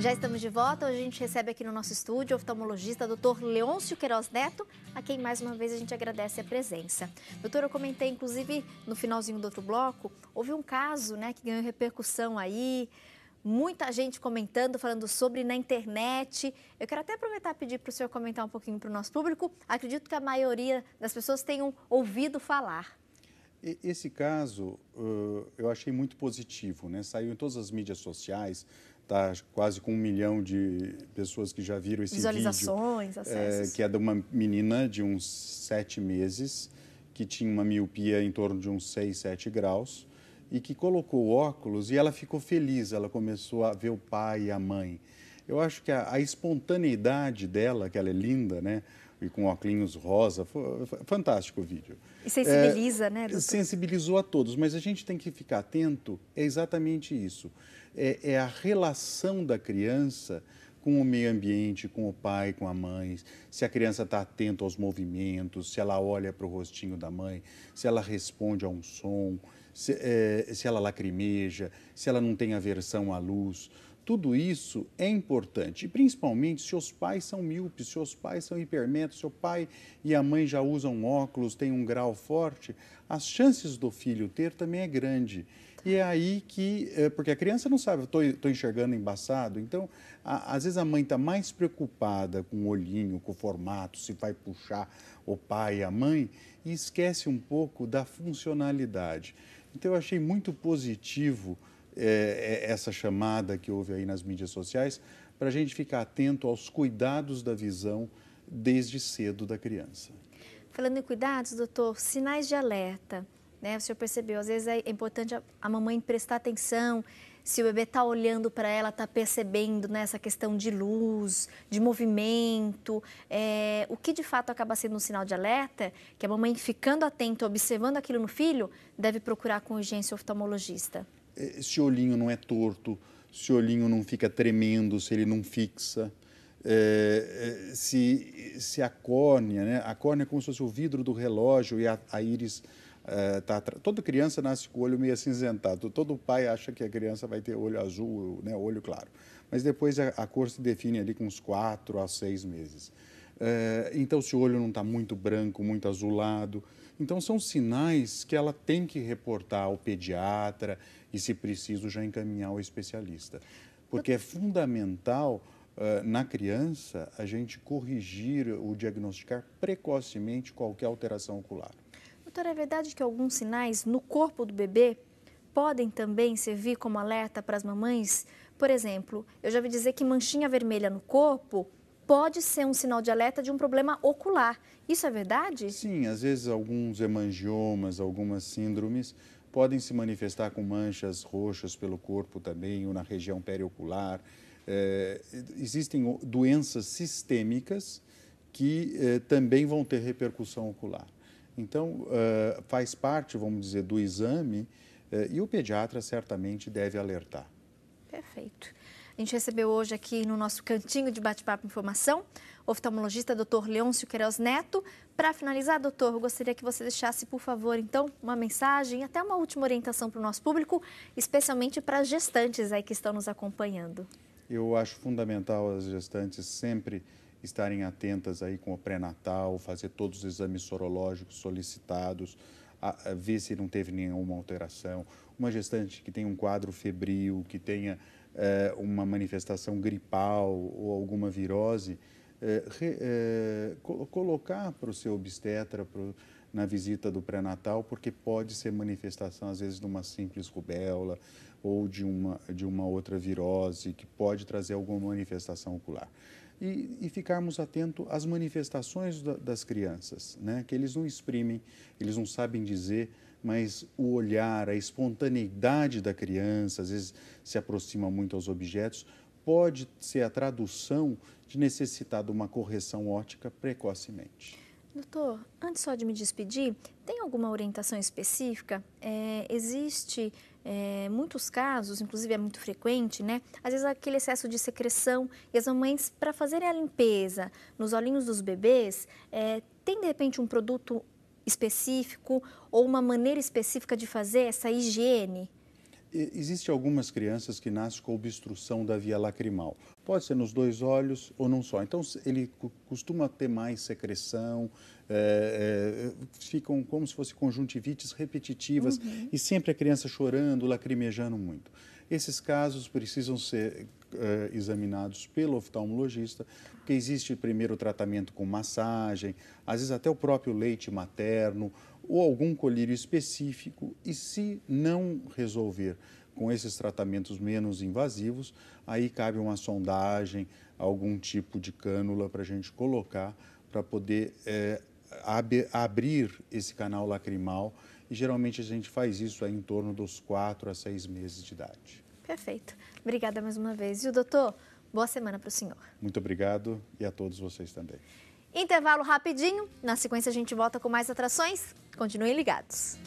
Já estamos de volta, hoje a gente recebe aqui no nosso estúdio o oftalmologista Dr. Leôncio Queiroz Neto, a quem mais uma vez a gente agradece a presença. Doutor, eu comentei inclusive no finalzinho do outro bloco, houve um caso, né, que ganhou repercussão aí, muita gente comentando, falando sobre na internet. Eu quero até aproveitar e pedir para o senhor comentar um pouquinho para o nosso público. Acredito que a maioria das pessoas tenham ouvido falar. Esse caso eu achei muito positivo, né? Saiu em todas as mídias sociais, tá quase com 1 milhão de pessoas que já viram esse Visualizações, vídeo, acessos. que é de uma menina de uns 7 meses, que tinha uma miopia em torno de uns 6, 7 graus, e que colocou óculos e ela ficou feliz, ela começou a ver o pai e a mãe. Eu acho que a espontaneidade dela, que ela é linda, né? E com óculos rosa, foi fantástico o vídeo. E sensibiliza, né, doutor? Sensibilizou a todos, mas a gente tem que ficar atento, é exatamente isso. É a relação da criança com o meio ambiente, com o pai, com a mãe, se a criança está atenta aos movimentos, se ela olha para o rostinho da mãe, se ela responde a um som, se ela lacrimeja, se ela não tem aversão à luz. Tudo isso é importante, e principalmente se os pais são míopes, se os pais são hipermetros, se o pai e a mãe já usam óculos, têm um grau forte, as chances do filho ter também é grande. E é aí que, porque a criança não sabe, estou enxergando embaçado, então às vezes a mãe está mais preocupada com o olhinho, com o formato, se vai puxar o pai e a mãe, e esquece um pouco da funcionalidade. Então eu achei muito positivo essa chamada que houve aí nas mídias sociais, para a gente ficar atento aos cuidados da visão desde cedo da criança. Falando em cuidados, doutor, sinais de alerta, né? O senhor percebeu, às vezes é importante a mamãe prestar atenção, se o bebê está olhando para ela, está percebendo, né, essa questão de luz, de movimento, o que de fato acaba sendo um sinal de alerta, que a mamãe ficando atenta, observando aquilo no filho, deve procurar com urgência o oftalmologista. Se o olhinho não é torto, se o olhinho não fica tremendo, se ele não fixa, se a córnea, né? A córnea é como se fosse o vidro do relógio e a íris toda criança nasce com o olho meio acinzentado. Todo pai acha que a criança vai ter olho azul, né? Olho claro. Mas depois a cor se define ali com uns 4 a 6 meses. Então, se o olho não está muito branco, muito azulado, então são sinais que ela tem que reportar ao pediatra e, se preciso, já encaminhar ao especialista. Porque é fundamental, na criança, a gente corrigir ou diagnosticar precocemente qualquer alteração ocular. Doutora, é verdade que alguns sinais no corpo do bebê podem também servir como alerta para as mamães? Por exemplo, eu já ouvi dizer que manchinha vermelha no corpo pode ser um sinal de alerta de um problema ocular. Isso é verdade? Sim, às vezes alguns hemangiomas, algumas síndromes podem se manifestar com manchas roxas pelo corpo também, ou na região periocular. Existem doenças sistêmicas que também vão ter repercussão ocular. Então, faz parte, vamos dizer, do exame e o pediatra certamente deve alertar. Perfeito. A gente recebeu hoje aqui no nosso cantinho de bate-papo informação, o oftalmologista Dr. Leôncio Queiroz Neto. Para finalizar, doutor, eu gostaria que você deixasse, por favor, então, uma mensagem, até uma última orientação para o nosso público, especialmente para as gestantes aí que estão nos acompanhando. Eu acho fundamental as gestantes sempre estarem atentas aí com o pré-natal, fazer todos os exames sorológicos solicitados, ver se não teve nenhuma alteração. Uma gestante que tenha um quadro febril, que tenha uma manifestação gripal ou alguma virose, colocar para o seu obstetra na visita do pré-natal, porque pode ser manifestação, às vezes, de uma simples rubéola ou de uma outra virose, que pode trazer alguma manifestação ocular. E ficarmos atentos às manifestações das crianças, né? Que eles não exprimem, eles não sabem dizer, mas o olhar, a espontaneidade da criança, às vezes se aproxima muito aos objetos, pode ser a tradução de necessitar de uma correção óptica precocemente. Doutor, antes só de me despedir, tem alguma orientação específica? Existe muitos casos, inclusive é muito frequente, né? Às vezes aquele excesso de secreção e as mamães, para fazerem a limpeza nos olhinhos dos bebês, tem de repente um produto específico ou uma maneira específica de fazer essa higiene? Existem algumas crianças que nascem com obstrução da via lacrimal. Pode ser nos 2 olhos ou num só. Então, ele costuma ter mais secreção, ficam como se fossem conjuntivites repetitivas e sempre a criança chorando, lacrimejando muito. Esses casos precisam ser examinados pelo oftalmologista, porque existe primeiro o tratamento com massagem, às vezes até o próprio leite materno, ou algum colírio específico, e se não resolver com esses tratamentos menos invasivos, aí cabe uma sondagem, algum tipo de cânula para a gente colocar, para poder abrir esse canal lacrimal, e geralmente a gente faz isso aí em torno dos 4 a 6 meses de idade. Perfeito. Obrigada mais uma vez. E o doutor, boa semana para o senhor. Muito obrigado e a todos vocês também. Intervalo rapidinho, na sequência a gente volta com mais atrações. Continuem ligados.